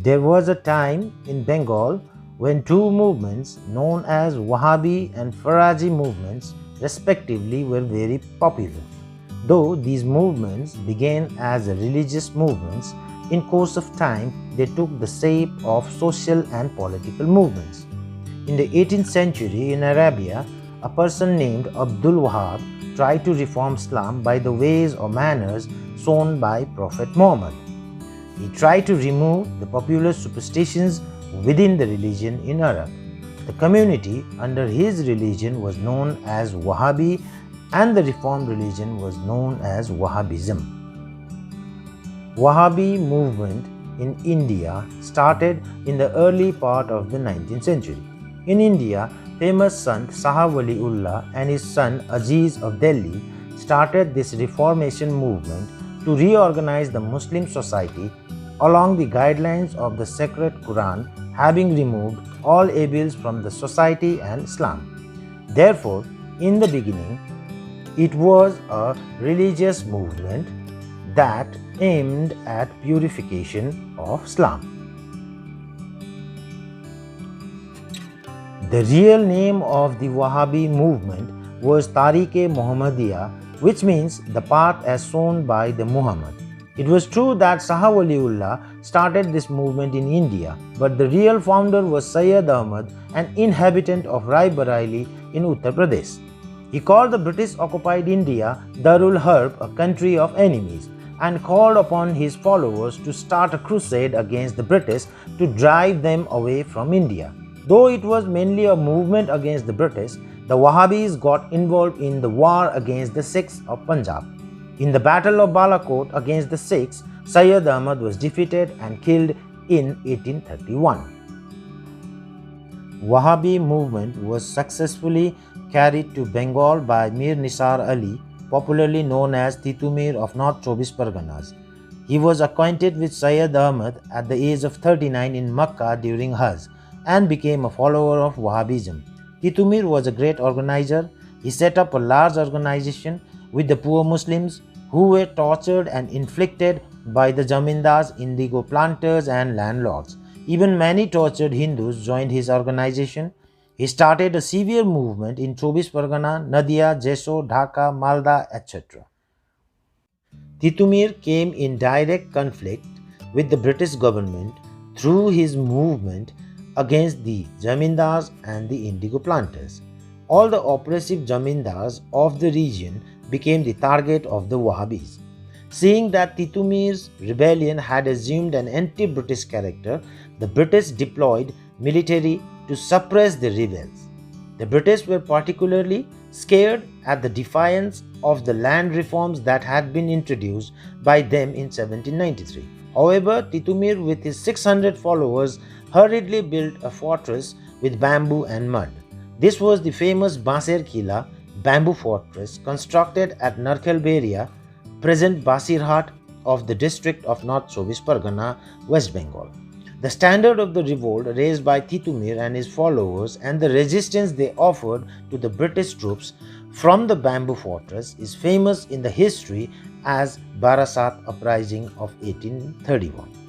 There was a time in Bengal when two movements known as Wahhabi and Faraji movements respectively were very popular. Though these movements began as religious movements, in course of time they took the shape of social and political movements. In the 18th century in Arabia, a person named Abdul Wahab tried to reform Islam by the ways or manners shown by Prophet Muhammad. He tried to remove the popular superstitions within the religion in Arab. The community under his religion was known as Wahhabi and the reformed religion was known as Wahhabism. Wahhabi movement in India started in the early part of the 19th century. In India, famous Sant Shah Waliullah and his son Aziz of Delhi started this reformation movement to reorganize the Muslim society along the guidelines of the sacred Quran, having removed all evils from the society and Islam. Therefore, in the beginning, it was a religious movement that aimed at purification of Islam. The real name of the Wahhabi movement was Tariq-e-Muhammadiyya, which means the path as shown by the Muhammad. It was true that Shah Waliullah started this movement in India, but the real founder was Sayyid Ahmad, an inhabitant of Rai Bareilly in Uttar Pradesh. He called the British-occupied India Darul Harb, a country of enemies, and called upon his followers to start a crusade against the British to drive them away from India. Though it was mainly a movement against the British, the Wahhabis got involved in the war against the Sikhs of Punjab. In the Battle of Balakot against the Sikhs, Sayyid Ahmad was defeated and killed in 1831. Wahhabi movement was successfully carried to Bengal by Mir Nisar Ali, popularly known as Titumir of North Chobis Parganas. He was acquainted with Sayyid Ahmad at the age of 39 in Makkah during Hajj and became a follower of Wahhabism. Titumir was a great organizer. He set up a large organization with the poor Muslims who were tortured and inflicted by the Jamindars, indigo planters and landlords. Even many tortured Hindus joined his organization. He started a severe movement in Chobis Pargana, Nadia, Jessore, Dhaka, Malda, etc. Titumir came in direct conflict with the British government through his movement against the Jamindars and the indigo planters. All the oppressive Jamindars of the region became the target of the Wahhabis. Seeing that Titumir's rebellion had assumed an anti-British character, the British deployed military to suppress the rebels. The British were particularly scared at the defiance of the land reforms that had been introduced by them in 1793. However, Titumir with his 600 followers hurriedly built a fortress with bamboo and mud. This was the famous Banser Kila bamboo fortress constructed at Narkhelberia, present Basirhat of the district of North Chobis Pargana, West Bengal. The standard of the revolt raised by Titumir and his followers and the resistance they offered to the British troops from the bamboo fortress is famous in the history as Barasat Uprising of 1831.